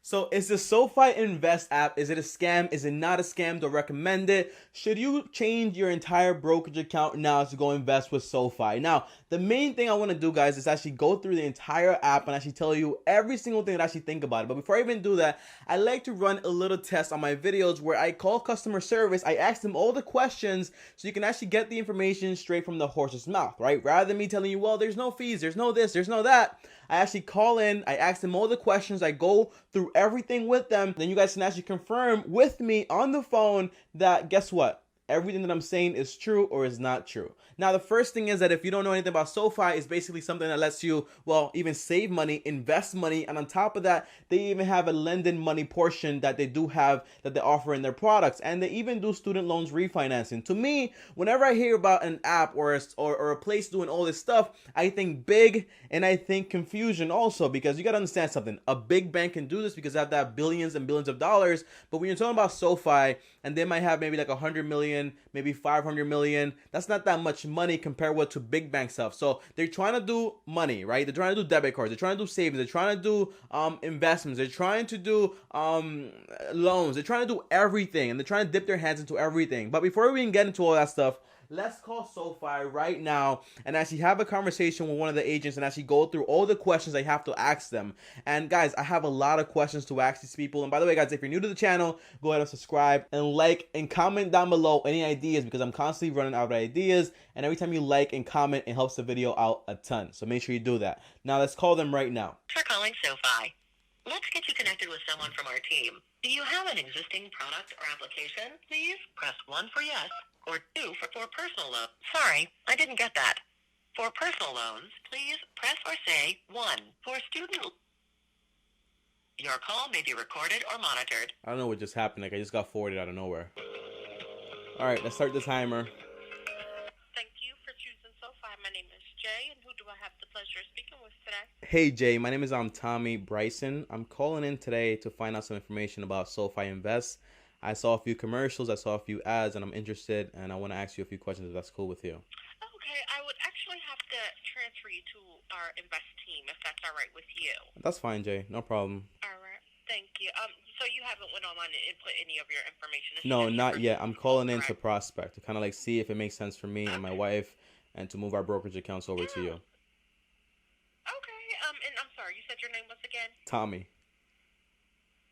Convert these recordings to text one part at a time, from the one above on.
So is the SoFi Invest app, is it a scam? Is it not a scam? Do I recommend it? Should you change your entire brokerage account now to go invest with SoFi? Now, the main thing I want to do, guys, is actually go through the entire app and actually tell you every single thing and actually think about it. But before I even do that, I like to run a little test on my videos where I call customer service. I ask them all the questions so you can actually get the information straight from the horse's mouth, right? Rather than me telling you, well, there's no fees, there's no this, there's no that. I actually call in, I ask them all the questions, I go through everything with them, then you guys can actually confirm with me on the phone that, guess what? Everything that I'm saying is true or is not true. Now, the first thing is that if you don't know anything about SoFi, it's basically something that lets you, well, even save money, invest money, and on top of that, they even have a lending money portion that they do have that they offer in their products, and they even do student loans refinancing. To me, whenever I hear about an app or a place doing all this stuff, I think big and I think confusion also, because you got to understand something. A big bank can do this because they have to have billions and billions of dollars, but when you're talking about SoFi and they might have maybe like 100 million, maybe 500 million, that's not that much money compared with to big bank stuff. So they're trying to do money, right? They're trying to do debit cards, they're trying to do savings, they're trying to do investments, they're trying to do loans, they're trying to do everything, and they're trying to dip their hands into everything. But before we even get into all that stuff, let's call SoFi right now and actually have a conversation with one of the agents and actually go through all the questions I have to ask them. And guys, I have a lot of questions to ask these people. And by the way, guys, if you're new to the channel, go ahead and subscribe and like and comment down below any ideas, because I'm constantly running out of ideas. And every time you like and comment, it helps the video out a ton. So make sure you do that. Now let's call them right now. For calling SoFi. Let's get you connected with someone from our team. Do you have an existing product or application? Please press 1 for yes or 2 for personal loans. Sorry, I didn't get that. For personal loans, please press or say 1. For student, your call may be recorded or monitored. I don't know what just happened. Like I just got forwarded out of nowhere. All right, let's start the timer. Thank you for choosing SoFi. My name is Jay, and who do I have the pleasure of speaking with today? Hey Jay, my name is TommyBryson. I'm calling in today to find out some information about SoFi Invest. I saw a few commercials, I saw a few ads, and I'm interested, and I want to ask you a few questions if that's cool with you. Okay, I would actually have to transfer you to our Invest team, if that's all right with you. That's fine, Jay. No problem. All right, thank you. So you haven't went online and input any of your information? No, not yet. I'm calling in to prospect, to kind of like see if it makes sense for me and my wife, and to move our brokerage accounts over to you. Okay, and I'm sorry, you said your name was again? Tommy.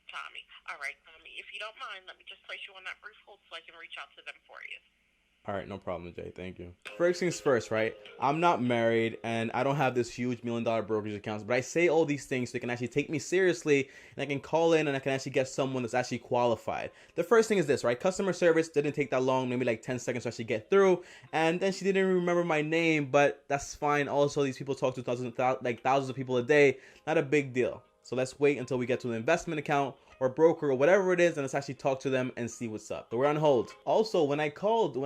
Tommy. All right, Tommy, if you don't mind, let me just place you on that brief hold so I can reach out to them for you. All right, no problem, Jay. Thank you. First things first, right? I'm not married, and I don't have this huge $1 million brokerage accounts, but I say all these things so they can actually take me seriously, and I can call in and I can actually get someone that's actually qualified. The first thing is this, right? Customer service didn't take that long, maybe like 10 seconds to actually get through, and then she didn't remember my name, but that's fine. Also, these people talk to thousands of people a day. Not a big deal. So let's wait until we get to the investment account or broker or whatever it is, and let's actually talk to them and see what's up. So we're on hold. Also, when I called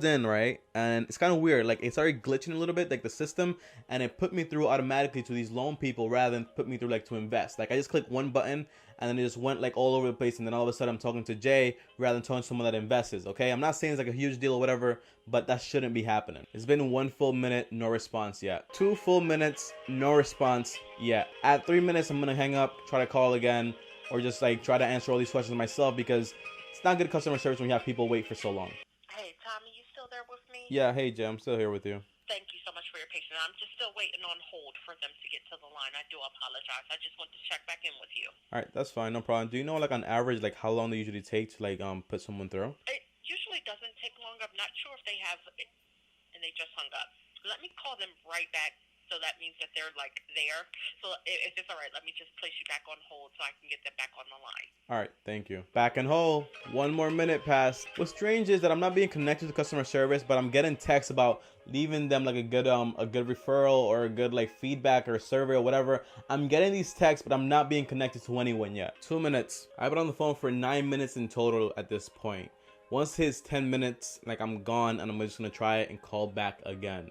in, right, and it's kind of weird, like it started glitching a little bit, like the system, and it put me through automatically to these loan people rather than put me through like to invest. Like I just clicked one button and then it just went like all over the place, and then all of a sudden I'm talking to Jay rather than talking to someone that invests. Okay, I'm not saying it's like a huge deal or whatever, but that shouldn't be happening. It's been 1 full minute, no response yet. 2 full minutes, no response yet. At 3 minutes, I'm gonna hang up, try to call again, or just like try to answer all these questions myself, because it's not good customer service when you have people wait for so long. Hey, Tommy, you still there with me? Yeah, hey Jay, I'm still here with you. Thank you so much for your patience. I'm just still waiting on hold for them to get to the line. I do apologize. I just want to check back in with you. All right, that's fine, no problem. Do you know like on average like how long they usually take to like put someone through? It usually doesn't take long. I'm not sure if they have, and they just hung up. Let me call them right back. So that means that they're like there. So if it's all right, let me just place you back on hold so I can get them back on the line. All right, thank you. Back in hold. 1 more minute passed. What's strange is that I'm not being connected to customer service, but I'm getting texts about leaving them like a good referral or a good like feedback or survey or whatever. I'm getting these texts, but I'm not being connected to anyone yet. 2 minutes. I've been on the phone for 9 minutes in total at this point. Once it hits 10 minutes, like I'm gone, and I'm just gonna try it and call back again.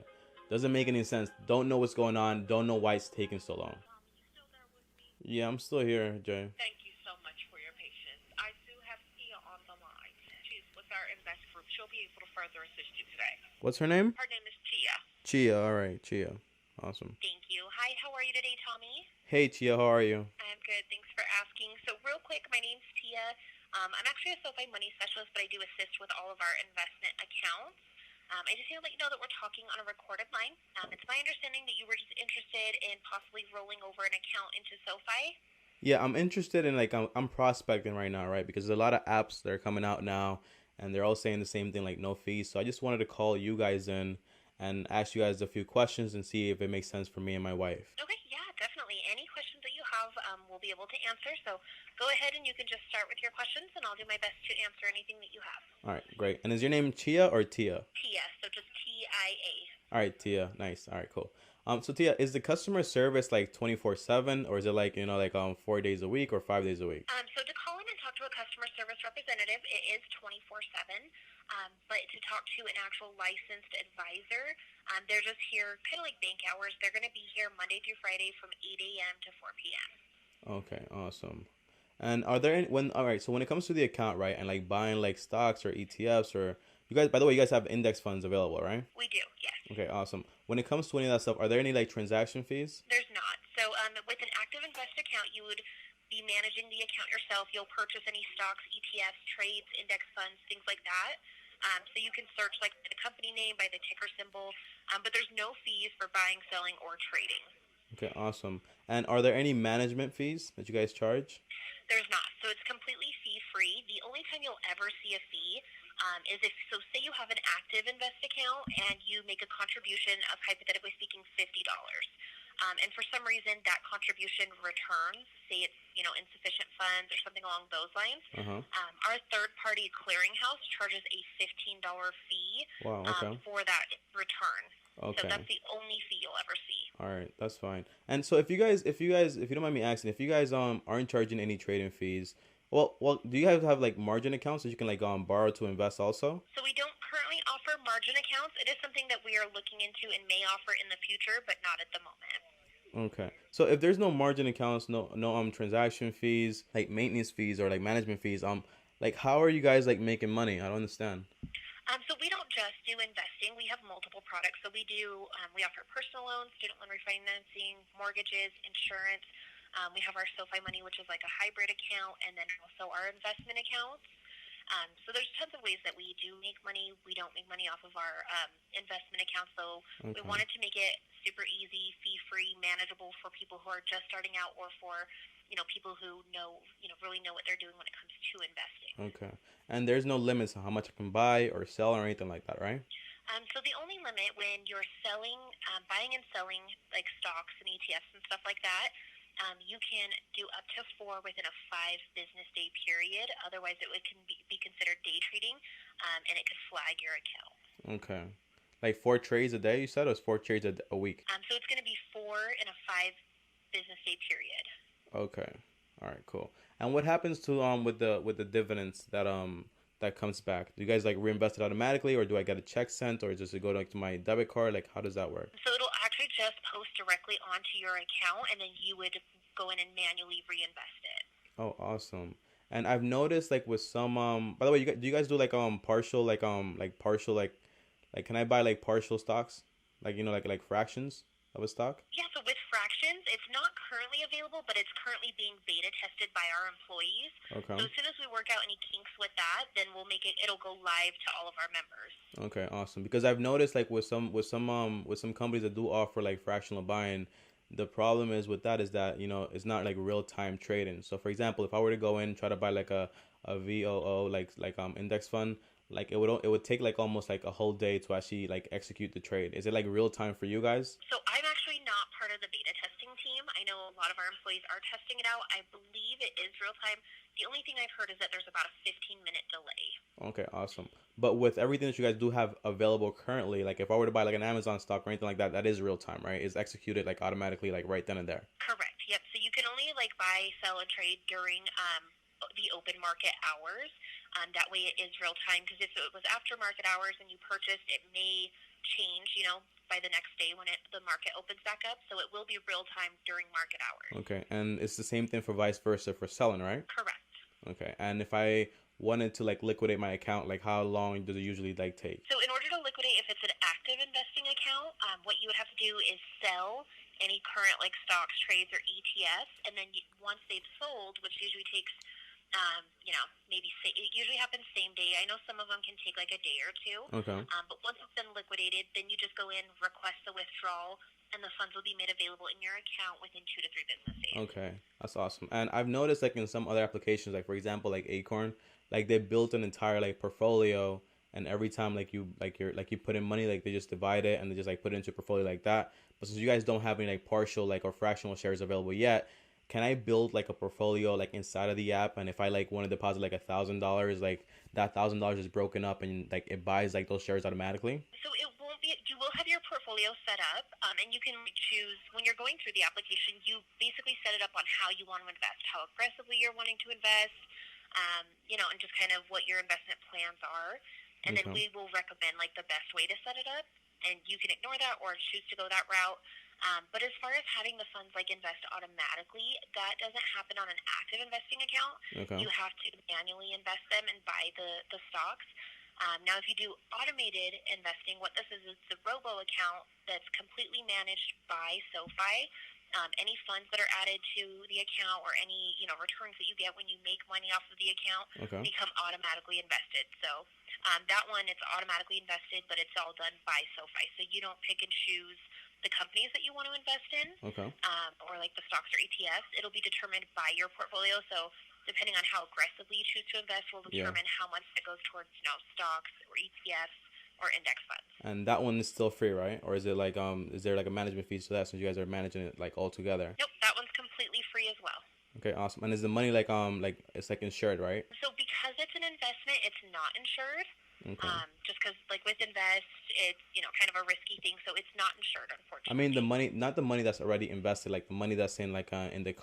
Doesn't make any sense. Don't know what's going on. Don't know why it's taking so long. Yeah, I'm still here, Jay. Thank you so much for your patience. I do have Tia on the line. She's with our Invest group. She'll be able to further assist you today. What's her name? Her name is Tia. Chia. All right, Chia. Awesome. Thank you. Hi, how are you today, Tommy? Hey Tia, how are you? I'm good. Thanks for asking. So real quick, my name's Tia. I'm actually a SoFi money specialist, but I do assist with all of our investment accounts. I just need to let you know that we're talking on a recorded line. It's my understanding that you were just interested in possibly rolling over an account into SoFi. Yeah, I'm interested in like I'm prospecting right now, right? Because there's a lot of apps that are coming out now, and they're all saying the same thing, like no fees. So I just wanted to call you guys in and ask you guys a few questions and see if it makes sense for me and my wife. Okay, yeah, definitely. Any questions that you have, we'll be able to answer. So go ahead and you can just start with your questions, and I'll do my best to answer anything that you have. All right, great. And is your name Chia or Tia? Tia, so just TIA. All right, Tia. Nice. All right, cool. So Tia, is the customer service like 24/7, or is it like 4 days a week or 5 days a week? So to call in and talk to a customer service representative, it is 24/7. But to talk to an actual licensed advisor, they're just here kind of like bank hours. They're going to be here Monday through Friday from 8 a.m. to 4 p.m. Okay, awesome. And are there any, when all right, so when it comes to the account, right, and like buying like stocks or ETFs or you guys, by the way, you guys have index funds available, right? We do, yes. Okay, awesome. When it comes to any of that stuff, are there any like transaction fees? There's not. So with an active invest account, you would be managing the account yourself. You'll purchase any stocks, ETFs, trades, index funds, things like that. So you can search like by the company name, by the ticker symbol, but there's no fees for buying, selling, or trading. Okay, awesome. And are there any management fees that you guys charge? There's not. So it's completely fee-free. The only time you'll ever see a fee is if, so say you have an active invest account and you make a contribution of, hypothetically speaking, $50. And for some reason that contribution returns, say it's, insufficient funds or something along those lines, our third-party clearinghouse charges a $15 fee Wow, okay. for that return. So Okay. that's the only fee you'll ever see. All right, that's fine. And so if you don't mind me asking, if you guys aren't charging any trading fees, well, do you guys have like margin accounts that you can like borrow to invest also? So we don't currently offer margin accounts. It is something that we are looking into and may offer in the future, but not at the moment. Okay. So if there's no margin accounts, no transaction fees, like maintenance fees or like management fees, like how are you guys like making money? I don't understand. So we don't just do investing. We have multiple products. So we offer personal loans, student loan refinancing, mortgages, insurance. We have our SoFi Money, which is like a hybrid account, and then also our investment accounts. So there's tons of ways that we do make money. We don't make money off of our investment accounts, so we Okay. wanted to make it super easy, fee-free, manageable for people who are just starting out or for, people who really know what they're doing when it comes to investing. Okay. And there's no limits on how much I can buy or sell or anything like that, right? So the only limit when you're buying and selling like stocks and ETFs and stuff like that, you can do up to 4 within a 5 business day period. Otherwise, can be considered day trading, and it could flag your account. Okay. Like 4 trades a day, you said, or it's 4 trades a week? So it's going to be 4 in a 5 business day period. Okay. All right, cool. And what happens to with the dividends that comes back? Do you guys like reinvest it automatically, or do I get a check sent, or does it go like to my debit card? Like, how does that work? So it'll actually just post directly onto your account, and then you would go in and manually reinvest it. Oh, awesome. And I've noticed like with some by the way, do you guys do like partial like partial like can I buy like partial stocks? Like like fractions of a stock? Yeah, so with fractions, it's not currently available, but it's currently being beta tested by our employees. Okay. So as soon as we work out any kinks with that, then it'll go live to all of our members. Okay, awesome. Because I've noticed like with some companies that do offer like fractional buying, the problem is with that is that it's not like real time trading. So for example, if I were to go in and try to buy like a VOO like index fund, like it would take like almost like a whole day to actually like execute the trade. Is it like real time for you guys? So I'm actually not part of the beta testing team. I know a lot of our employees are testing it out. I believe it is real time. The only thing I've heard is that there's about a 15-minute delay. Okay, awesome. But with everything that you guys do have available currently, like if I were to buy like an Amazon stock or anything like that, that is real time, right? It's executed like automatically, like right then and there. Correct. Yep. So you can only like buy, sell, and trade during the open market hours. That way it is real time, because if it was after market hours and you purchased, it may change, by the next day when the market opens back up. So it will be real time during market hours. Okay, and it's the same thing for vice versa for selling, right? Correct. Okay, and if I wanted to like liquidate my account, like how long does it usually like take? So in order to liquidate, if it's an active investing account, what you would have to do is sell any current like stocks, trades, or ETFs, and then once they've sold, which usually takes it usually happens same day. I know some of them can take like a day or two. Okay. But once it's been liquidated, then you just go in, request the withdrawal, and the funds will be made available in your account within 2 to 3 business days. Okay, that's awesome. And I've noticed like in some other applications, like for example, like Acorn, like they built an entire like portfolio, and every time you put in money, like they just divide it and they just like put it into a portfolio like that. But since you guys don't have any like partial like or fractional shares available yet, can I build like a portfolio like inside of the app? And if I like want to deposit like $1,000, like that $1,000 is broken up and like it buys like those shares automatically? So it won't be. You will have your portfolio set up, and you can choose when you're going through the application. You basically set it up on how you want to invest, how aggressively you're wanting to invest, and just kind of what your investment plans are. And then we will recommend like the best way to set it up, and you can ignore that or choose to go that route. But as far as having the funds like invest automatically, that doesn't happen on an active investing account. Okay. You have to manually invest them and buy the stocks. Now, if you do automated investing, what this is the robo account that's completely managed by SoFi. Any funds that are added to the account or any returns that you get when you make money off of the account become automatically invested. So that one, it's automatically invested, but it's all done by SoFi. So you don't pick and choose the companies that you want to invest in, or like the stocks or ETFs. It'll be determined by your portfolio. So depending on how aggressively you choose to invest will determine how much it goes towards stocks or ETFs or index funds. And that one is still free, right? Or is it like is there like a management fee to that since you guys are managing it like all together? Nope, that one's completely free as well. Okay, awesome. And is the money like it's like insured, right? So because it's an investment, it's not insured. Okay. Just because like with Invest, it's kind of a risky thing, so it's not insured, unfortunately. I mean the money, not the money that's already invested, like the money that's in like in the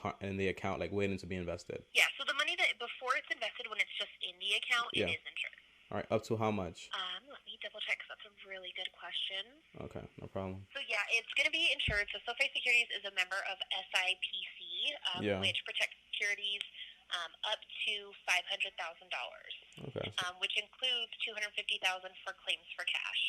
account, like waiting to be invested. Yeah. So the money that before it's invested, when it's just in the account, it is insured. All right, up to how much? Let me double check because that's a really good question. Okay, no problem. So yeah, it's going to be insured. So SoFi Securities is a member of SIPC, which protects securities up to $500,000. Okay. Which includes $250,000 for claims for cash.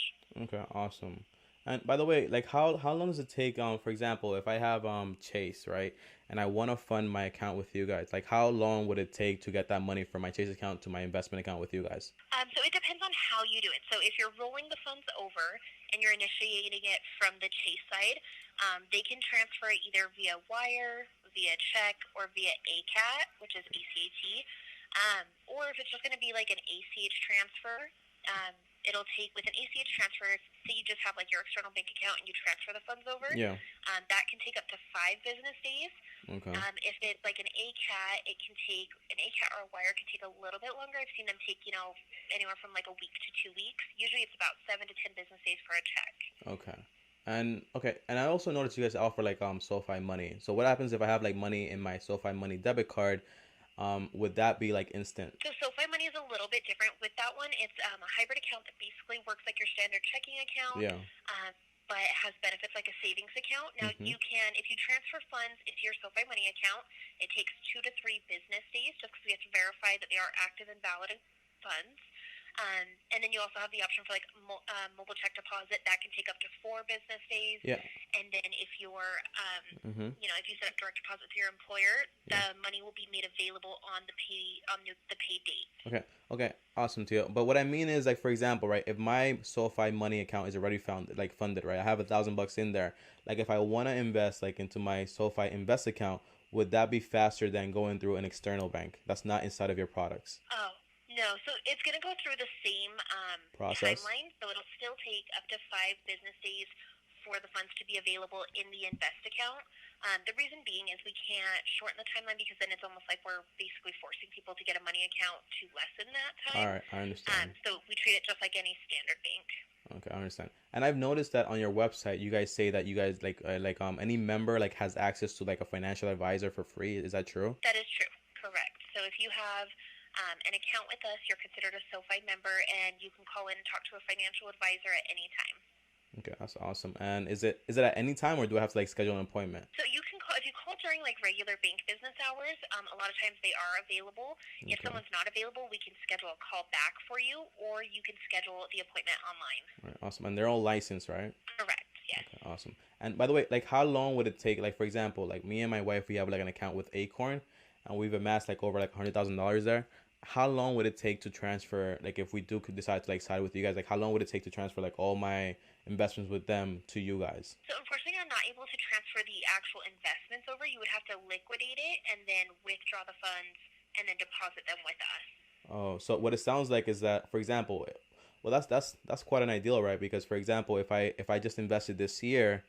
Okay, awesome. And by the way, like how long does it take? For example, if I have Chase, right, and I want to fund my account with you guys, like how long would it take to get that money from my Chase account to my investment account with you guys? So it depends on how you do it. So if you're rolling the funds over and you're initiating it from the Chase side, they can transfer it either via wire, via check, or via ACAT, which is ACAT. Or if it's just going to be like an ACH transfer, it'll take, with an ACH transfer, say you just have like your external bank account and you transfer the funds over, that can take up to 5 business days. Okay. If it's like an ACAT, an ACAT or a wire can take a little bit longer. I've seen them take, anywhere from like a week to 2 weeks. Usually it's about 7 to 10 business days for a check. Okay. And I also noticed you guys offer like SoFi Money. So what happens if I have like money in my SoFi Money debit card? Would that be like instant? So SoFi Money is a little bit different. With that one, it's a hybrid account that basically works like your standard checking account. Yeah. But it has benefits like a savings account. Now you can, if you transfer funds into your SoFi Money account, it takes 2 to 3 business days just because we have to verify that they are active and valid funds. And then you also have the option for like mobile check deposit that can take up to 4 business days. Yeah. And then if you're, if you set up direct deposit to your employer, the money will be made available on the pay date. Okay. Awesome, Tio. But what I mean is, like, for example, right, if my SoFi Money account is already funded, right, I have $1,000 in there. Like, if I want to invest like into my SoFi Invest account, would that be faster than going through an external bank that's not inside of your products? Oh. No, so it's going to go through the same process. Timeline, so it'll still take up to 5 business days for the funds to be available in the Invest account. The reason being is we can't shorten the timeline because then it's almost like we're basically forcing people to get a money account to lessen that time. All right, I understand. So we treat it just like any standard bank. Okay, I understand. And I've noticed that on your website, you guys say that you guys any member like has access to like a financial advisor for free. Is that true? That is true. Correct. So if you have an account with us, you're considered a SoFi member, and you can call in and talk to a financial advisor at any time. Okay, that's awesome. And is it at any time, or do I have to like schedule an appointment? So you can call if you call during like regular bank business hours. A lot of times they are available. If someone's not available, we can schedule a call back for you, or you can schedule the appointment online. All right, awesome. And they're all licensed, right? Correct. Yes. Okay, awesome. And by the way, like how long would it take? Like for example, like me and my wife, we have like an account with Acorn, and we've amassed like over like $100,000 there. How long would it take to transfer? Like if we do could decide to like side with you guys, like how long would it take to transfer like all my investments with them to you guys? So unfortunately, I'm not able to transfer the actual investments over. You would have to liquidate it and then withdraw the funds and then deposit them with us. Oh, so what it sounds like is that, for example, well, that's quite an ideal, right? Because for example, if I just invested this year,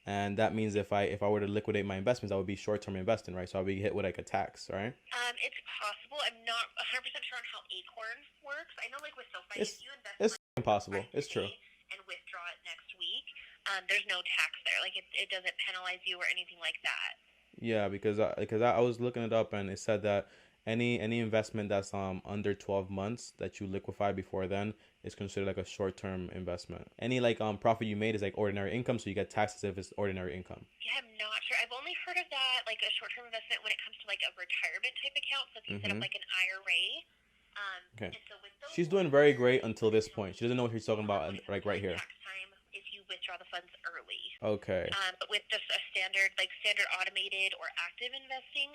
and that means if I were to liquidate my investments, I would be short-term investing, right? So I'll be hit with like a tax, right? It's possible. I'm not 100% sure on how Acorn works. I know like with SoFi, It's if you invest it's money impossible. It's true. and withdraw it next week, there's no tax there. Like it doesn't penalize you or anything like that. Yeah, because I was looking it up and it said that any investment that's under 12 months that you liquefy before then is considered like a short-term investment. Any like profit you made is like ordinary income, so you get taxes if it's ordinary income. Yeah, I'm not sure. I've only heard of that, like a short-term investment when it comes to like a retirement type account. So if you set up like an IRA, Okay. and so with those She's doing very great until this point. She doesn't know what she's talking about, like right here. tax time if you withdraw the funds early. Okay. But with just a standard automated or active investing,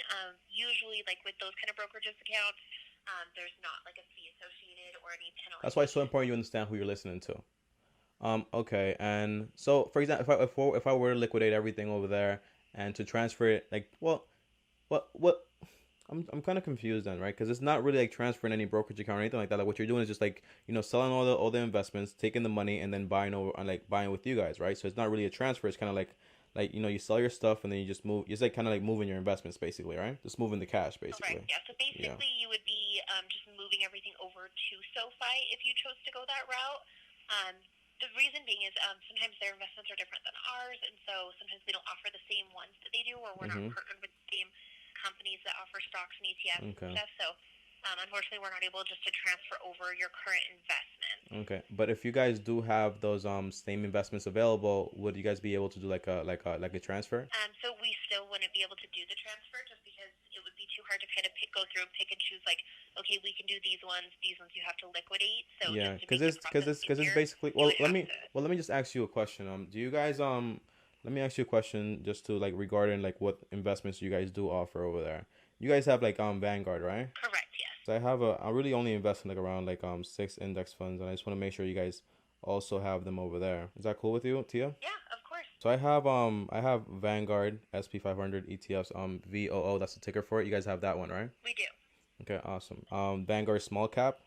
usually like with those kind of brokerages accounts, there's not like a fee associated or any penalty. That's why it's so important you understand who you're listening to. Okay, and so for example, if I were to liquidate everything over there and to transfer it, like, well, what? I'm kind of confused then, right? Because it's not really like transferring any brokerage account or anything like that. Like what you're doing is just like selling all the investments, taking the money, and then buying over and like buying with you guys, right? So it's not really a transfer. It's kind of like you sell your stuff and then you just move. It's like kind of like moving your investments basically, right? Just moving the cash basically. Correct. Yeah. So basically, you would be just moving everything over to SoFi if you chose to go that route. The reason being is sometimes their investments are different than ours, and so sometimes we don't offer the same ones that they do, or we're not partnered with the same companies that offer stocks and ETFs and stuff. So unfortunately, we're not able just to transfer over your current investment. Okay, but if you guys do have those same investments available, would you guys be able to do like a transfer? So we still wouldn't be able to do the transfer just because it would be too hard to kind of go through and pick and choose. Like, okay, we can do these ones you have to liquidate. So yeah, because it's basically let me just ask you a question. Do you guys let me ask you a question just to like regarding like what investments you guys do offer over there. You guys have like Vanguard, right? Correct. Yes. So I really only invest in like around like 6 index funds, and I just want to make sure you guys also have them over there. Is that cool with you, Tia? Yeah, of course. So I have Vanguard SP500 ETFs VOO. That's the ticker for it. You guys have that one, right? We do. Okay, awesome. Vanguard small cap.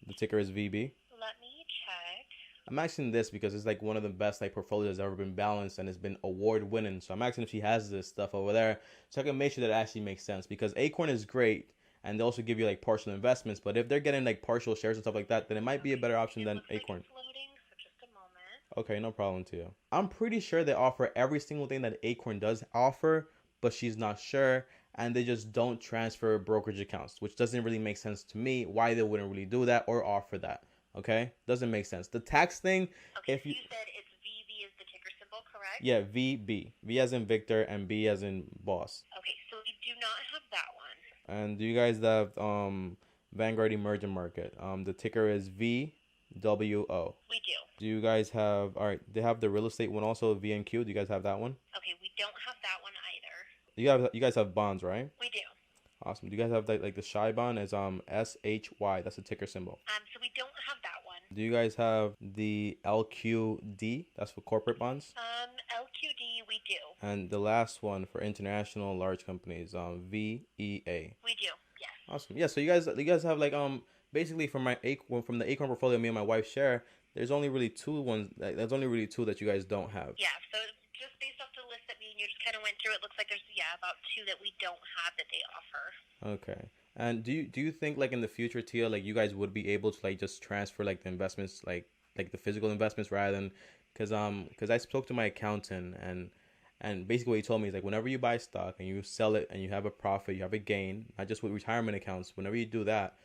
The ticker is VB. Let me check. I'm asking this because it's like one of the best like portfolios that's ever been balanced and it's been award winning. So I'm asking if she has this stuff over there so I can make sure that it actually makes sense, because Acorn is great and they also give you like partial investments, but if they're getting like partial shares and stuff like that, then it might be a better option than Acorn. It's loading, so just a moment. Okay, no problem to you. I'm pretty sure they offer every single thing that Acorn does offer, but she's not sure, and they just don't transfer brokerage accounts, which doesn't really make sense to me why they wouldn't really do that or offer that. Okay, doesn't make sense. The tax thing. Okay, if so you said it's VB is the ticker symbol, correct? Yeah, VB. V as in Victor and B as in boss. Okay, so we do not have that one. And do you guys have Vanguard Emerging Market? The ticker is VWO. We do. Do you guys have, all right, they have the real estate one also, VNQ. Do you guys have that one? Okay, we don't have that one either. You guys have bonds, right? We do. Awesome. Do you guys have like the shy bond is SHY? That's the ticker symbol. So we don't have that one. Do you guys have the LQD? That's for corporate bonds. LQD we do. And the last one for international large companies, VEA. We do. Yes. Awesome. Yeah. So you guys have like basically from the Acorn portfolio me and my wife share. There's only really two that you guys don't have. Yeah. So just based off the list that me and you just kind of went through, it looks like there's about 2 that we don't have that they offer. Okay. And do you think like in the future, Tia, like you guys would be able to like just transfer like the investments like the physical investments rather than because I spoke to my accountant and basically what he told me is like whenever you buy stock and you sell it and you have a profit, you have a gain, not just with retirement accounts. Whenever you do that,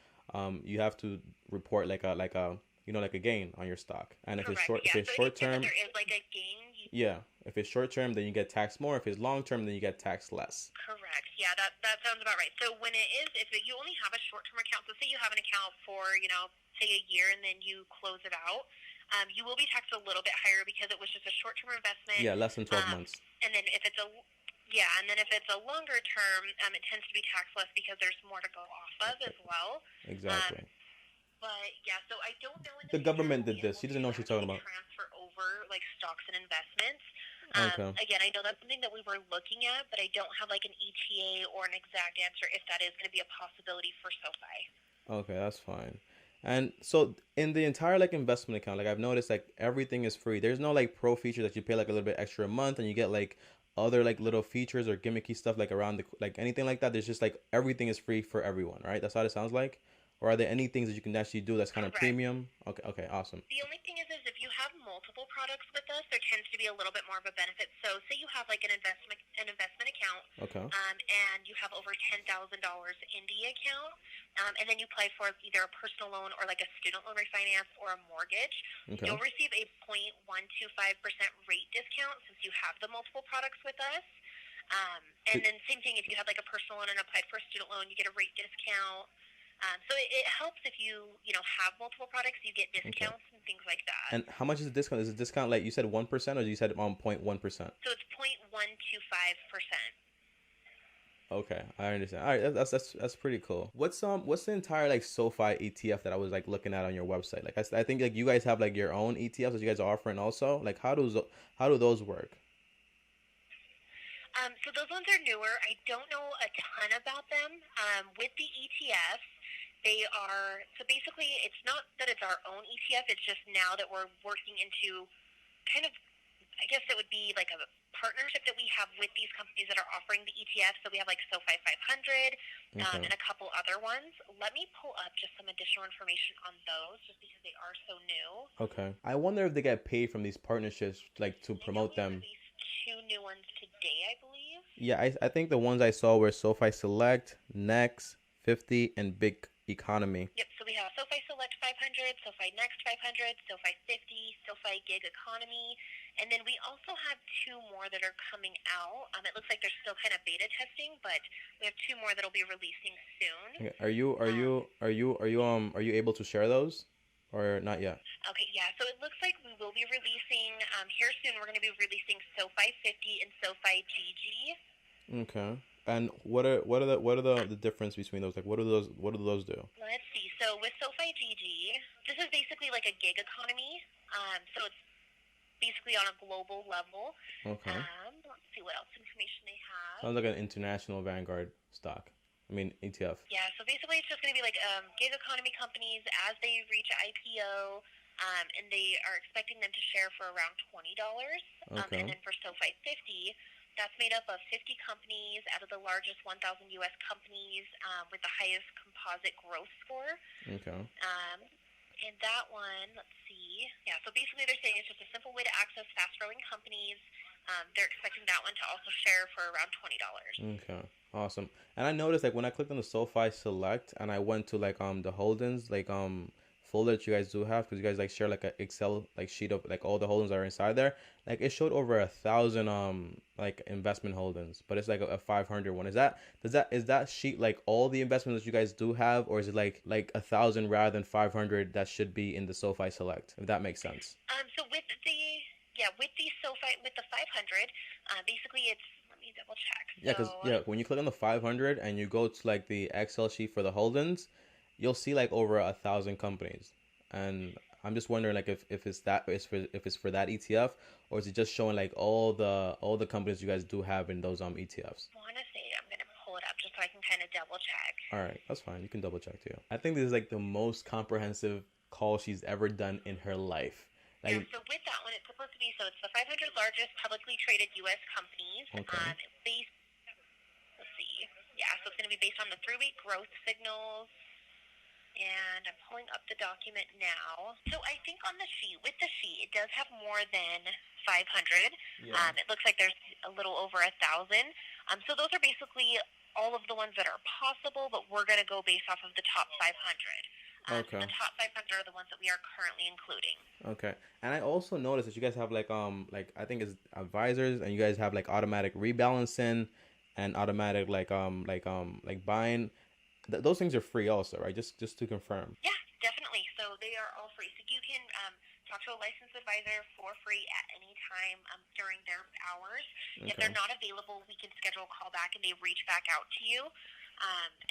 you have to report like a gain on your stock. And if Correct. it's short term, there is like a gain. Yeah, if it's short term, then you get taxed more. If it's long term, then you get taxed less. Correct. Yeah, that sounds about right. So when if you only have a short term account, so say you have an account for say a year and then you close it out, You will be taxed a little bit higher because it was just a short-term investment. Yeah, less than 12 months. And then if it's a longer term, it tends to be taxed less because there's more to go off of as well. Exactly. But yeah, so I don't know. The government did this. She doesn't know what she's talking about. Transfer over like stocks and investments. Okay. Again, I know that's something that we were looking at, but I don't have like an ETA or an exact answer if that is going to be a possibility for SoFi. Okay, that's fine. And so in the entire like investment account, like I've noticed like everything is free. There's no like pro feature that you pay like a little bit extra a month and you get like other like little features or gimmicky stuff like around the like anything like that. There's just like everything is free for everyone, right? That's how it sounds like. Or are there any things that you can actually do that's kind of premium? Okay, awesome. The only thing is if you have multiple products with us, there tends to be a little bit more of a benefit. So say you have like an investment account, Okay. And you have over $10,000 in the account, and then you apply for either a personal loan or like a student loan refinance or a mortgage. Okay. You'll receive a 0.125% rate discount since you have the multiple products with us. And then same thing if you have like a personal loan and applied for a student loan, you get a rate discount. So it helps if you have multiple products, you get discounts and things like that. And how much is the discount? Is the discount like you said 1% or you said 0.1%? So it's 0.125%. Okay, I understand. All right, that's pretty cool. What's the entire like SoFi ETF that I was like looking at on your website? Like I think like you guys have like your own ETFs that you guys are offering also. Like how do those work? So those ones are newer. I don't know a ton about them. With the ETFs, they are, so basically it's not that it's our own ETF, it's just now that we're working into kind of, I guess it would be like a partnership that we have with these companies that are offering the ETFs. So we have like SoFi 500 and a couple other ones. Let me pull up just some additional information on those just because they are so new. Okay. I wonder if they get paid from these partnerships like to promote them. Two new ones today, I believe. Yeah, I think the ones I saw were SoFi Select, Next, 50, and Big Economy. Yep, so we have SoFi Select 500, SoFi Next 500, SoFi 50, SoFi Gig Economy, and then we also have two more that are coming out. It looks like they're still kind of beta testing, but we have two more that'll be releasing soon. Okay. Are you able to share those? Or not yet? Okay, yeah. So it looks like we will be releasing here soon. We're going to be releasing SoFi 50 and SoFi GG. Okay. And what are the difference between those? Like what do those do? Let's see. So with SoFi GG, this is basically like a gig economy. So it's basically on a global level. Okay. Let's see what else information they have. Sounds like an international Vanguard stock. I mean, ETF. Yeah, so basically it's just going to be like gig economy companies as they reach IPO, and they are expecting them to share for around $20. Okay. And then for SoFi 50, that's made up of 50 companies out of the largest 1,000 U.S. companies with the highest composite growth score. Okay. And that one, let's see. Yeah, so basically they're saying it's just a simple way to access fast-growing companies. They're expecting that one to also share for around $20. Okay. Awesome. And I noticed like when I clicked on the SoFi Select and I went to like the holdings like folder that you guys do have because you guys like share like an Excel like sheet of like all the holdings that are inside there. Like it showed over 1,000 like investment holdings, but it's like a 500 one. Is that sheet like all the investments that you guys do have, or is it like 1,000 rather than 500 that should be in the SoFi Select? If that makes sense. So with the SoFi with the 500, basically it's, let me double check. Yeah, because when you click on the 500 and you go to like the Excel sheet for the holdings, you'll see like over 1,000 companies, and I'm just wondering like if it's for that ETF, or is it just showing like all the companies you guys do have in those ETFs? I want to say I'm gonna pull it up just so I can kind of double check. All right, that's fine. You can double check too. I think this is like the most comprehensive call she's ever done in her life. Like, yeah, so with that one, it's supposed to be, so it's the 500 largest publicly traded U.S. companies. Okay. Let's see. Yeah, so it's going to be based on the 3-week growth signals. And I'm pulling up the document now. So I think on the sheet, it does have more than 500. Yeah. It looks like there's a little over 1,000. So those are basically all of the ones that are possible, but we're going to go based off of the top 500. Okay. The top 500 are the ones that we are currently including. Okay. And I also noticed that you guys have like I think it's advisors, and you guys have like automatic rebalancing and automatic like buying. Those things are free also, right? Just to confirm. Yeah, definitely. So they are all free. So you can talk to to a licensed advisor for free at any time during their hours. If Okay. they're not available, we can schedule a call back and they reach back out to you.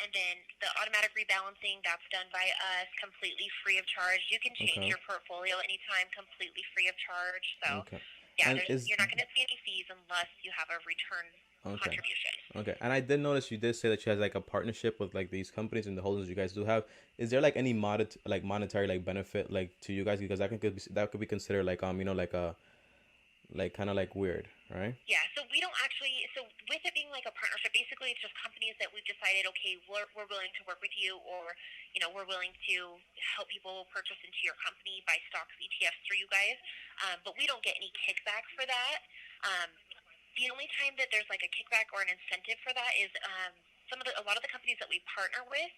And then the automatic rebalancing, that's done by us completely free of charge. You can change Okay. your portfolio anytime completely free of charge. So, Okay. yeah, And is you're not going to see any fees unless you have a return okay. contribution. Okay. And I did notice you did say that she has like a partnership with like these companies and the holdings you guys do have. Is there like any monetary like benefit like to you guys, because that could be considered like like a like kind of like weird, right? Yeah, so we don't actually, so with it being like a partnership, basically it's just companies that we've decided, okay, we're willing to work with you, or, we're willing to help people purchase into your company, buy stocks, ETFs through you guys, but we don't get any kickback for that. The only time that there's like a kickback or an incentive for that is a lot of the companies that we partner with,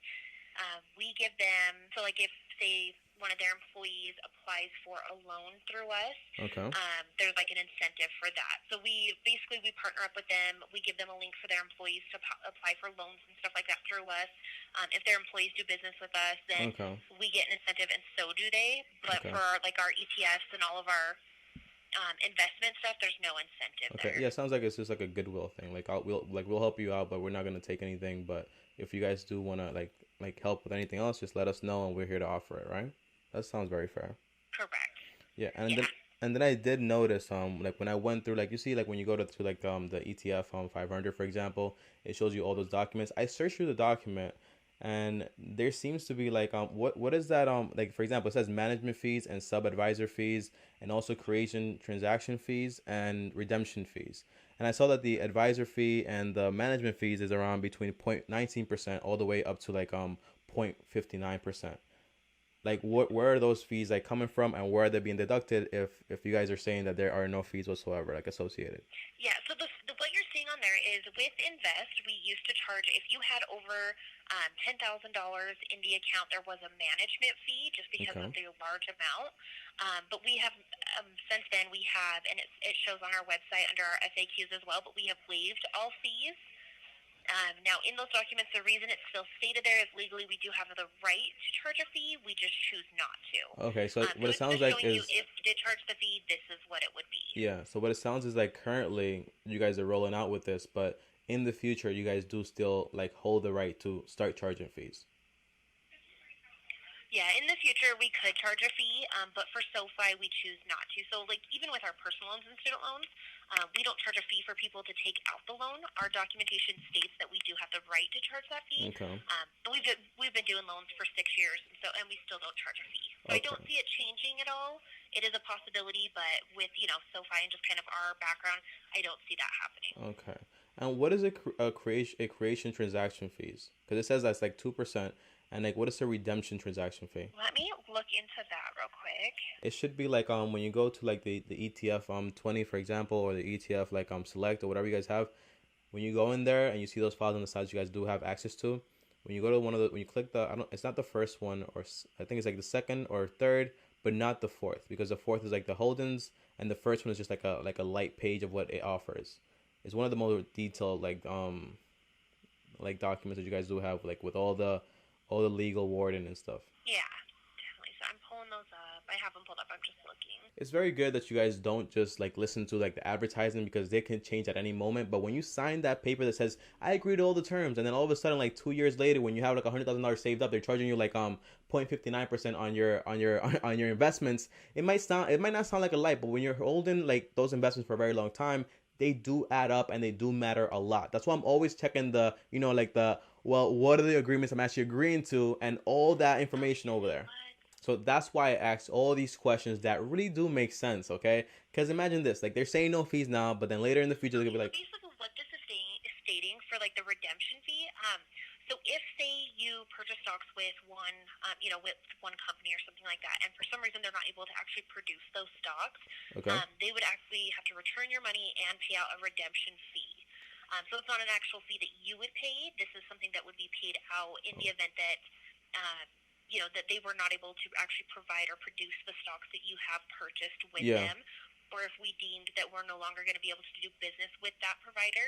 we give them, so like if, say, one of their employees applies for a loan through us, Okay. there's like an incentive for that. So we partner up with them. We give them a link for their employees to apply for loans and stuff like that through us. If their employees do business with us, then Okay. we get an incentive, and so do they. But Okay. for our ETFs and all of our investment stuff, there's no incentive Okay. there. Yeah, sounds like it's just like a goodwill thing. Like we'll help you out, but we're not gonna take anything. But if you guys do wanna like help with anything else, just let us know and we're here to offer it, right? That sounds very fair. Correct. Yeah, and Yeah. then I did notice like when I went through, like, you see like when you go to like the ETF 500, for example, it shows you all those documents. I searched through the document, and there seems to be like what is that, like, for example, it says management fees and sub advisor fees, and also creation transaction fees and redemption fees. And I saw that the advisor fee and the management fees is around between 0.19% all the way up to like 0.59%. Like, where are those fees like coming from, and where are they being deducted if you guys are saying that there are no fees whatsoever like associated? Yeah, so what you're seeing on there is with Invest, we used to charge, if you had over $10,000 in the account, there was a management fee just because Okay. of the large amount. But we have, since then, and it shows on our website under our FAQs as well, but we have waived all fees. Now, in those documents, the reason it's still stated there is legally we do have the right to charge a fee. We just choose not to. Okay, so what it it's sounds just like showing you is, if you did charge the fee, this is what it would be. yeah, so what it sounds is like currently you guys are rolling out with this, but in the future you guys do still like hold the right to start charging fees. Yeah, in the future we could charge a fee, but for SoFi we choose not to. So, like, even with our personal loans and student loans, we don't charge a fee for people to take out the loan. Our documentation states that we do have the right to charge that fee. Okay. But we've been doing loans for 6 years, and we still don't charge a fee. So I don't Okay. see it changing at all. It is a possibility, but with SoFi and just kind of our background, I don't see that happening. Okay. And what is a creation transaction fees? Because it says that's like 2%, and like what is the redemption transaction fee? Let me look into that real quick. It should be like when you go to like the ETF 20, for example, or the ETF like select or whatever you guys have. When you go in there and you see those files on the sides you guys do have access to, when you go to when you click it's not the first one, or I think it's like the second or third, but not the fourth, because the fourth is like the holdings and the first one is just like a light page of what it offers. It's one of the more detailed like documents that you guys do have, like with all the legal wording and stuff. Yeah, definitely. So I'm pulling those up. I have them pulled up. I'm just looking. It's very good that you guys don't just like listen to like the advertising, because they can change at any moment. But when you sign that paper that says I agree to all the terms, and then all of a sudden like 2 years later, when you have like $100,000 saved up, they're charging you like 0.59% on your investments. It might not sound like a light, but when you're holding like those investments for a very long time, they do add up and they do matter a lot. That's why I'm always checking the what are the agreements I'm actually agreeing to, and all that information over there. So that's why I asked all these questions that really do make sense, okay? Because imagine this, like they're saying no fees now, but then later in the future they're gonna be like, basically what this is stating for like the redemption fee. So if, say, you purchase stocks with with one company or something like that, and for some reason they're not able to actually produce those stocks, okay, they would actually have to return your money and pay out a redemption fee. So it's not an actual fee that you would pay. This is something that would be paid out in the event that that they were not able to actually provide or produce the stocks that you have purchased with them, or if we deemed that we're no longer going to be able to do business with that provider,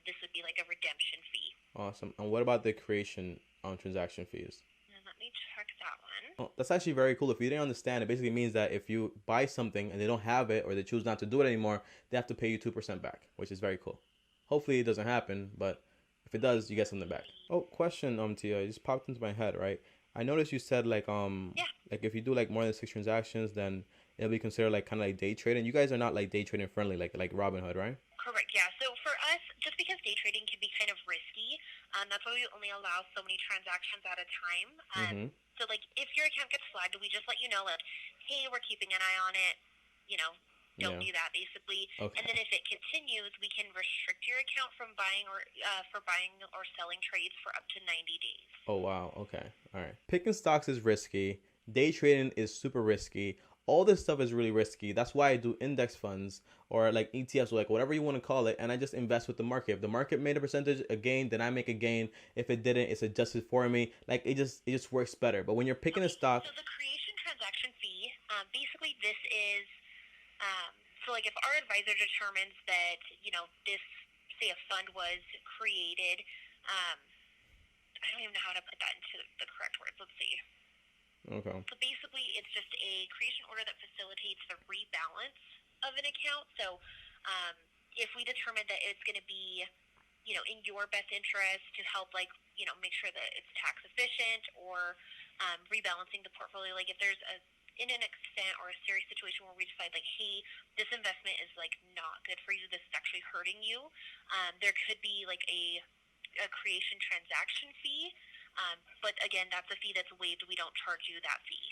this would be like a redemption fee. Awesome. And what about the creation on transaction fees? And let me check that one. Oh, that's actually very cool. If you didn't understand, it basically means that if you buy something and they don't have it or they choose not to do it anymore, they have to pay you 2% back, which is very cool. Hopefully it doesn't happen, but if it does, you get something back. Oh, question, Tia, it just popped into my head, right? I noticed you said Yeah. like if you do like more than 6 transactions, then it'll be considered like kind of like day trading. You guys are not like day trading friendly, like Robinhood, right? Correct, yeah. So for us, just because day trading can be kind of risky, that's why we only allow so many transactions at a time. Mm-hmm. So, like, if your account gets flagged, we just let you know, like, hey, we're keeping an eye on it. You know, don't Yeah. do that, basically. Okay. And then if it continues, we can restrict your account from buying or selling trades for up to 90 days. Oh wow. Okay. All right. Picking stocks is risky. Day trading is super risky. All this stuff is really risky. That's why I do index funds or like ETFs or like whatever you want to call it, and I just invest with the market. If the market made a percentage a gain, then I make a gain. If it didn't, it's adjusted for me. Like it just works better. But when you're picking a stock, So the creation transaction fee, basically this is, so like if our advisor determines that, this, say a fund was created, I don't even know how to put that into the correct words. Let's see. okay, So basically, it's just a creation order that facilitates the rebalance of an account. So if we determine that it's going to be, in your best interest to help, like, make sure that it's tax efficient or rebalancing the portfolio, like if there's in an extent or a serious situation where we decide, like, hey, this investment is, like, not good for you, this is actually hurting you, there could be, like, a creation transaction fee. But again, that's a fee that's waived. We don't charge you that fee.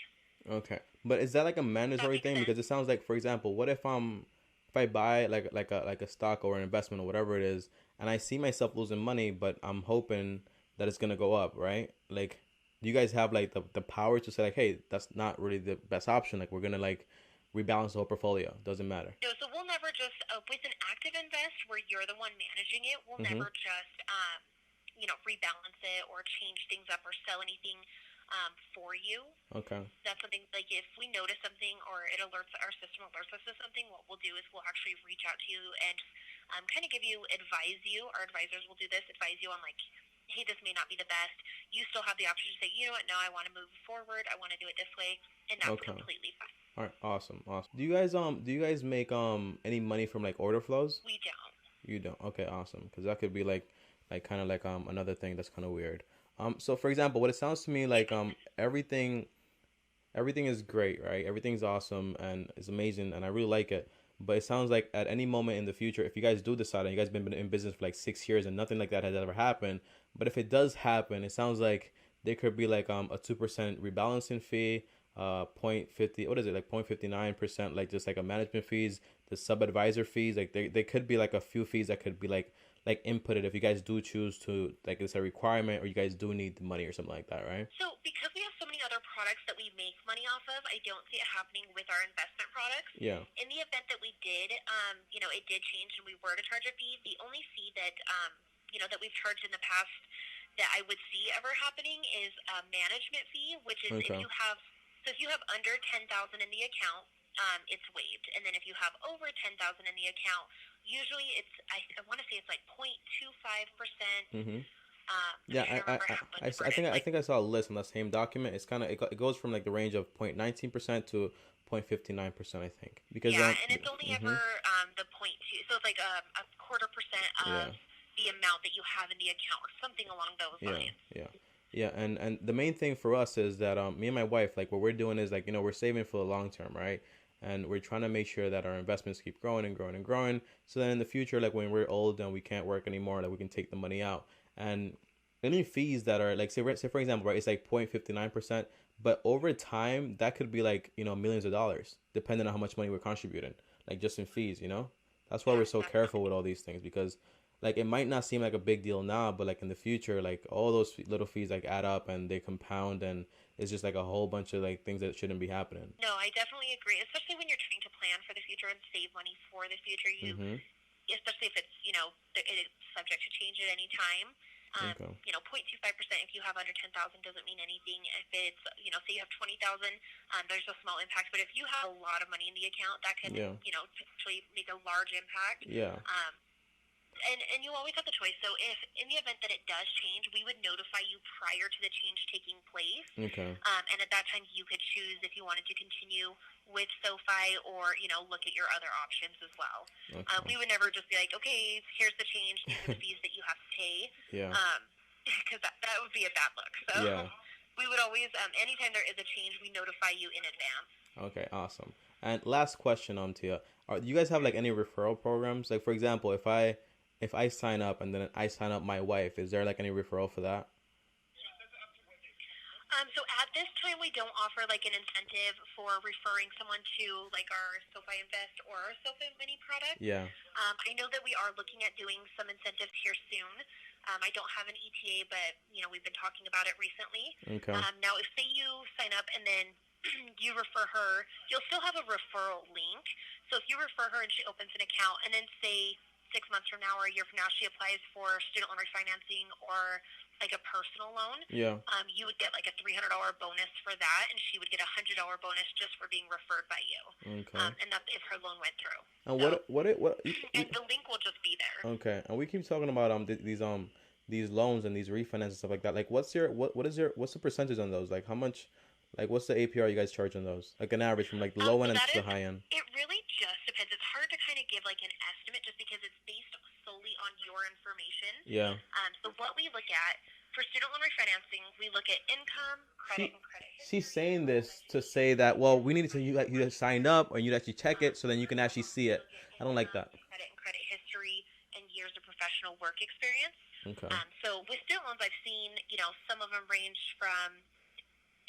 okay. But is that like a mandatory makes thing? sense. Because it sounds like, for example, what if I buy like a stock or an investment or whatever it is, and I see myself losing money, but I'm hoping that it's gonna go up, right? Like, do you guys have like the power to say like, hey, that's not really the best option. Like, we're gonna like rebalance the whole portfolio. Doesn't matter. No, so we'll never just, with an active invest where you're the one managing it, we'll Mm-hmm. never just, rebalance it or change things up or sell anything for you. Okay. That's something, like, if we notice something or our system alerts us to something, what we'll do is we'll actually reach out to you and kind of advise you. Our advisors will do this, advise you on, like, hey, this may not be the best. You still have the option to say, you know what, no, I want to move forward. I want to do it this way. And that's Okay. completely fine. All right. Awesome. Awesome. Do you guys make any money from like order flows? We don't. You don't. Okay. Awesome. Because that could be like kind of like another thing that's kind of weird. So for example, what it sounds to me like everything is great, right? Everything's awesome and it's amazing and I really like it. But it sounds like at any moment in the future, if you guys do decide, and you guys been in business for like 6 years and nothing like that has ever happened, but if it does happen, it sounds like there could be like a 2% rebalancing fee, 0.50, what is it, like 0.59%, like just like a management fees, the sub advisor fees, like they could be like a few fees that could be like inputted if you guys do choose to, like it's a requirement or you guys do need the money or something like that, right? So because we have so many other products that we make money off of, I don't see it happening with our investment products. Yeah. In the event that we did, it did change and we were to charge a fee, the only fee that, that we've charged in the past that I would see ever happening is a management fee, which is Okay. if you have under 10,000 in the account, it's waived. And then if you have over 10,000 in the account, usually I want to say it's like 0.25%. Mm-hmm. I Yeah, can't remember how much I it think is. I think I saw a list on that same document. It's kind of it goes from like the range of 0.19% to 0.59%, I think. Because Yeah, and it's only mhm. ever the 0.2, so it's like a quarter percent Yeah. of the amount that you have in the account, or something along those Yeah, lines. yeah, yeah, and the main thing for us is that me and my wife, like what we're doing is like we're saving for the long term, right? And we're trying to make sure that our investments keep growing and growing and growing, so then in the future, like when we're old and we can't work anymore, like we can take the money out. And any fees that are like say for example, right, it's like 0.59%, but over time that could be like millions of dollars, depending on how much money we're contributing, like just in fees. That's why Yeah, we're so exactly. careful with all these things because like it might not seem like a big deal now, but like in the future, like all those little fees like add up and they compound, and it's just like a whole bunch of like things that shouldn't be happening. No, I definitely agree, especially when you're trying to plan for the future and save money for the future. Mm-hmm. Especially if it's, it's subject to change at any time. Okay. 0.25%, if you have under 10,000, doesn't mean anything. If it's, say you have 20,000, there's a small impact. But if you have a lot of money in the account, that can, Yeah. potentially make a large impact. Yeah. And you always have the choice. So if in the event that it does change, we would notify you prior to the change taking place. Okay. And at that time, you could choose if you wanted to continue with SoFi or, look at your other options as well. Okay. We would never just be like, okay, here's the change. These are the fees that you have to pay. Yeah. Because that would be a bad look. So Yeah. we would always, anytime there is a change, we notify you in advance. Okay, awesome. And last question, Tia. Do you guys have like any referral programs? Like, for example, if I sign up and then I sign up my wife, is there like any referral for that? So at this time, we don't offer like an incentive for referring someone to like our SoFi Invest or our SoFi Mini product. Yeah. I know that we are looking at doing some incentives here soon. I don't have an ETA, but we've been talking about it recently. Okay. Now, if say you sign up and then you refer her, you'll still have a referral link. So if you refer her and she opens an account, and then say 6 months from now or a year from now she applies for student loan refinancing or like a personal loan, you would get like a $300 bonus for that, and she would get a $100 bonus just for being referred by you. Okay. And that's if her loan went through. And so, what? And the link will just be there. Okay. And we keep talking about these loans and these refinances and stuff like that. Like, what's the percentage on those? Like, how much? Like, what's the APR you guys charge on those? Like, an average from like the low end to the high end. It really just depends. It's hard to kind of give like an estimate just because it's based solely on your information. Yeah. So what we look at for student loan refinancing, we look at income, credit, and credit history. She's saying this to say that, well, we need to you sign up or you actually check it so then you can actually see it. I don't like that. Credit and credit history and years of professional work experience. Okay. So with student loans, I've seen, some of them range from,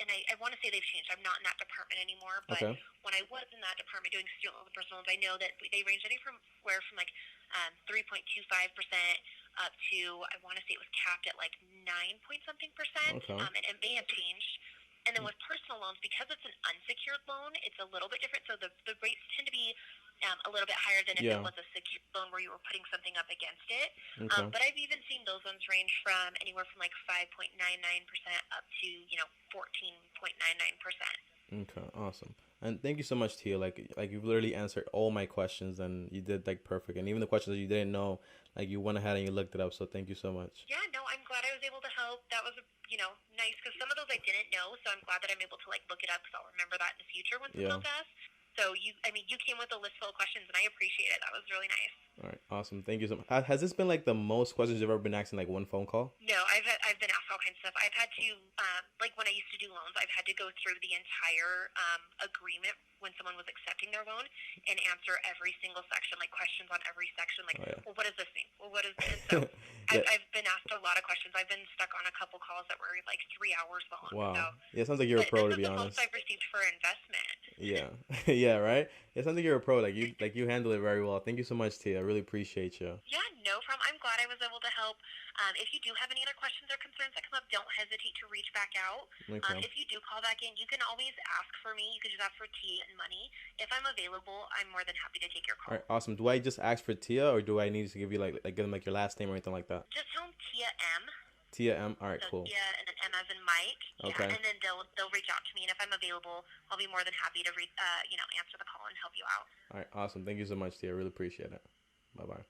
and I want to say they've changed. I'm not in that department anymore, but when I was in that department doing student loans and personal loans, I know that they range anywhere from like 3.25% up to, I want to say it was capped at like 9-point-something percent. Okay. And it may have changed. And then with personal loans, because it's an unsecured loan, it's a little bit different. So the rates tend to be a little bit higher than if it was a secured loan where you were putting something up against it. Okay. But I've even seen those ones range from anywhere from like 5.99% up to 14.99%. Okay, awesome. And thank you so much, Tia. Like you've literally answered all my questions, and you did like perfect. And even the questions that you didn't know, like you went ahead and you looked it up. So thank you so much. Yeah, no, I'm glad I was able to help. That was nice because some of those I didn't know. So I'm glad that I'm able to like look it up because I'll remember that in the future when someone else asks. So you came with a list full of questions, and I appreciate it. That was really nice. All right, awesome. Thank you so much. Has this been like the most questions you've ever been asked in like one phone call? No, I've been asked all kinds of stuff. I've had to like when I used to do loans, I've had to go through the entire agreement when someone was accepting their loan and answer every single section, like questions on every section, like, well, what does this mean? Well, what is this? So I've been asked a lot of questions. I've been stuck on a couple calls that were like 3 hours long. Wow. So, yeah, it sounds like you're a pro, to be honest. This is the most I've received for investment. Yeah. Yeah, right? It sounds like you're a pro. Like you handle it very well. Thank you so much, Tia. I really appreciate you. Yeah, no problem. I'm glad I was able to help. If you do have any other questions or concerns that come up, don't hesitate to reach back out. Okay. If you do call back in, you can always ask for me. You can just ask for Tia and Money. If I'm available, I'm more than happy to take your call. All right, awesome. Do I just ask for Tia, or do I need to give you give them like your last name or anything like that? Just tell them Tia M. Tia M. All right, So cool. Tia and then M as in Mike. Okay. Yeah, and then they'll reach out to me, and if I'm available, I'll be more than happy to answer the call and help you out. All right, awesome. Thank you so much, Tia. I really appreciate it. Bye-bye.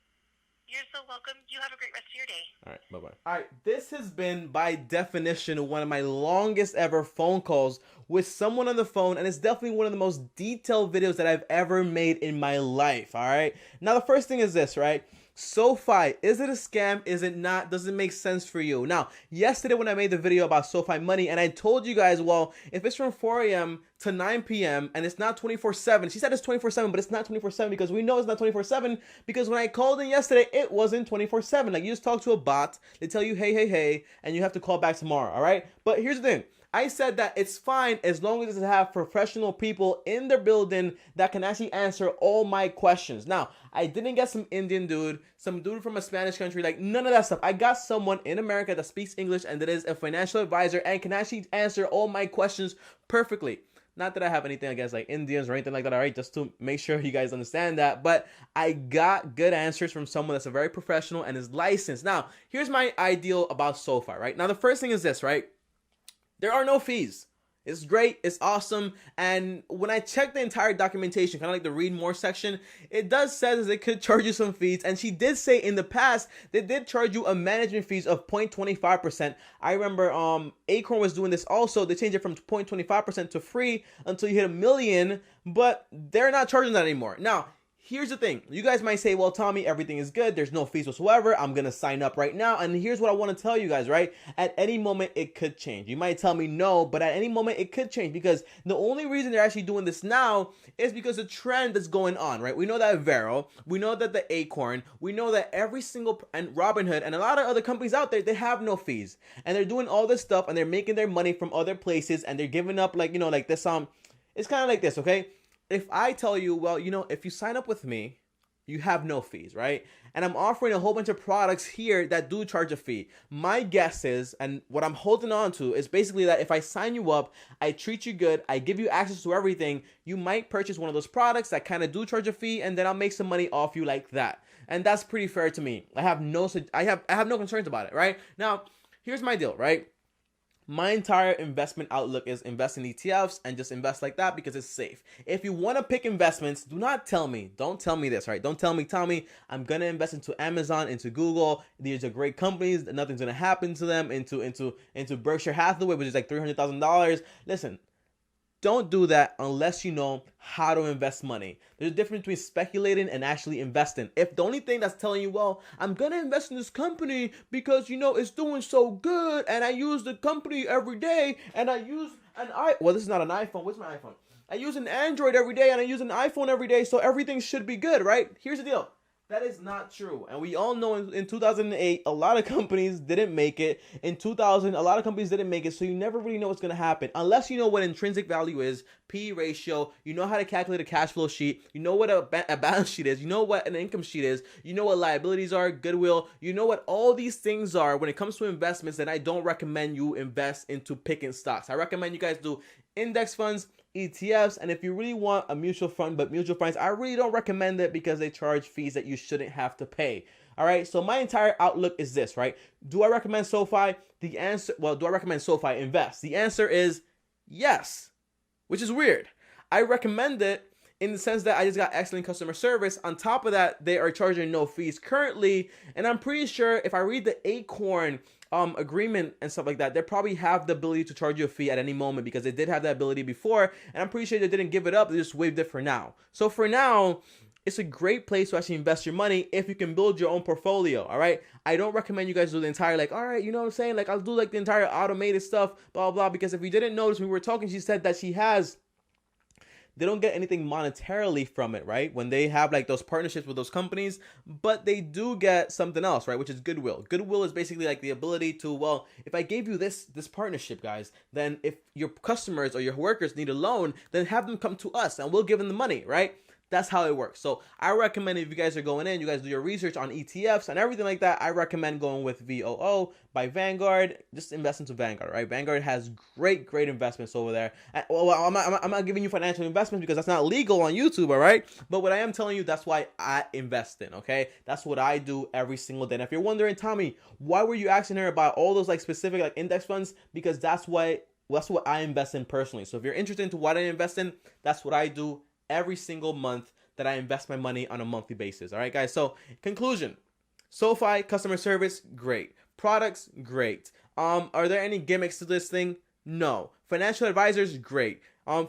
You're so welcome. You have a great rest of your day. All right, bye-bye. All right, this has been, by definition, one of my longest ever phone calls with someone on the phone, and it's definitely one of the most detailed videos that I've ever made in my life, all right? Now, the first thing is this, right? SoFi, is it a scam? Is it not? Does it make sense for you? Now, yesterday when I made the video about SoFi Money, and I told you guys, well, if it's from 4 a.m. to 9 p.m. and it's not 24/7, she said it's 24/7, but it's not 24/7 because we know it's not 24/7 because when I called in yesterday, it wasn't 24/7. Like, you just talk to a bot, they tell you, hey, and you have to call back tomorrow, all right? But here's the thing. I said that it's fine as long as it have professional people in their building that can actually answer all my questions. Now, I didn't get some Indian dude, some dude from a Spanish country, like none of that stuff. I got someone in America that speaks English and that is a financial advisor and can actually answer all my questions perfectly. Not that I have anything against like Indians or anything like that, all right? Just to make sure you guys understand that. But I got good answers from someone that's a very professional and is licensed. Now, here's my ideal about SoFi, right? Now, the first thing is this, right? There are no fees. It's great, it's awesome, and when I checked the entire documentation, kind of like the read more section, it does say that they could charge you some fees, and she did say in the past they did charge you a management fees of 0.25%. I remember Acorn was doing this also. They changed it from 0.25% to free until you hit 1 million, but they're not charging that anymore. Now, here's the thing. You guys might say, well, Tommy, everything is good. There's no fees whatsoever. I'm going to sign up right now. And here's what I want to tell you guys, right? At any moment, it could change. You might tell me no, but at any moment, it could change, because the only reason they're actually doing this now is because the trend that's going on, right? We know that Vero, we know that the Acorn, we know that every single, and Robinhood, and a lot of other companies out there, they have no fees. And they're doing all this stuff, and they're making their money from other places, and they're giving up, like, you know, like this, it's kind of like this, okay? If I tell you, well, you know, if you sign up with me, you have no fees, right? And I'm offering a whole bunch of products here that do charge a fee. My guess is, and what I'm holding on to, is basically that if I sign you up, I treat you good, I give you access to everything, you might purchase one of those products that kind of do charge a fee, and then I'll make some money off you like that. And that's pretty fair to me. I have no concerns about it, right? Now, here's my deal, right? My entire investment outlook is invest in ETFs and just invest like that because it's safe. If you want to pick investments, don't tell me this, right? Don't tell me, Tommy, I'm going to invest into Amazon, into Google. These are great companies. Nothing's going to happen to them. Into Berkshire Hathaway, which is like $300,000. Listen, don't do that unless you know how to invest money. There's a difference between speculating and actually investing. If the only thing that's telling you, well, I'm going to invest in this company because, you know, it's doing so good and I use the company every day and I use well, this is not an iPhone. What's my iPhone? I use an Android every day and I use an iPhone every day, so everything should be good, right? Here's the deal. That is not true. And we all know in 2008, a lot of companies didn't make it. In 2000, a lot of companies didn't make it. So you never really know what's going to happen unless you know what intrinsic value is, P ratio. You know how to calculate a cash flow sheet. You know what a balance sheet is. You know what an income sheet is. You know what liabilities are, goodwill. You know what all these things are when it comes to investments. And I don't recommend you invest into picking stocks. I recommend you guys do index funds, ETFs, and if you really want a mutual fund, but mutual funds, I really don't recommend it because they charge fees that you shouldn't have to pay. All right, so my entire outlook is this, right? Do I recommend SoFi? The answer, well, do I recommend SoFi Invest? The answer is yes, which is weird. I recommend it in the sense that I just got excellent customer service. On top of that, they are charging no fees currently, and I'm pretty sure if I read the Acorn agreement and stuff like that, they probably have the ability to charge you a fee at any moment because they did have that ability before, and I'm pretty sure they didn't give it up. They just waived it for now. So for now, it's a great place to actually invest your money if you can build your own portfolio. All right, I don't recommend you guys do the entire, like, all right, you know what I'm saying, like, I'll do like the entire automated stuff, blah blah, because if you didn't notice when we were talking, she said that they don't get anything monetarily from it, right? When they have like those partnerships with those companies, but they do get something else, right? Which is goodwill. Goodwill is basically like the ability to, well, if I gave you this partnership, guys, then if your customers or your workers need a loan, then have them come to us and we'll give them the money, right? That's how it works. So I recommend if you guys are going in, you guys do your research on ETFs and everything like that, I recommend going with VOO by Vanguard. Just invest into Vanguard, right? Vanguard has great investments over there. And, well, I'm not giving you financial investments because that's not legal on YouTube, all right? But what I am telling you, that's why I invest in, okay? That's what I do every single day. And if you're wondering, Tommy, why were you asking her about all those like specific like index funds? Because that's what I invest in personally. So if you're interested into what I invest in, that's what I do every single month that I invest my money on a monthly basis. All right, guys. So conclusion, SoFi customer service, great. Products, great. Are there any gimmicks to this thing? No. Financial advisors, great.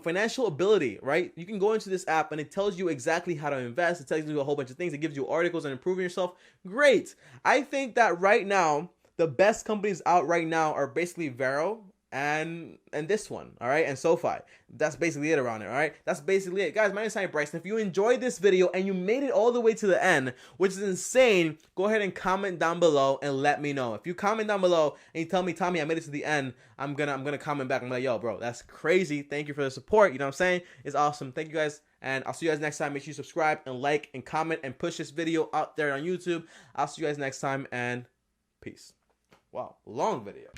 Financial ability, right? You can go into this app and it tells you exactly how to invest. It tells you a whole bunch of things. It gives you articles on improving yourself. Great. I think that right now, the best companies out right now are basically Vero and this one, all right, and SoFi. That's basically it around it, all right? That's basically it. Guys, my name is TommyBryson. If you enjoyed this video and you made it all the way to the end, which is insane, go ahead and comment down below and let me know. If you comment down below and you tell me, Tommy, I made it to the end, I'm gonna comment back. I'm like, yo, bro, that's crazy. Thank you for the support. You know what I'm saying? It's awesome. Thank you, guys. And I'll see you guys next time. Make sure you subscribe and like and comment and push this video out there on YouTube. I'll see you guys next time, and peace. Wow, long video.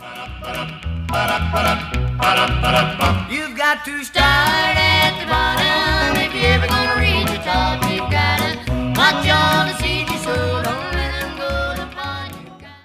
You've got to start at the bottom.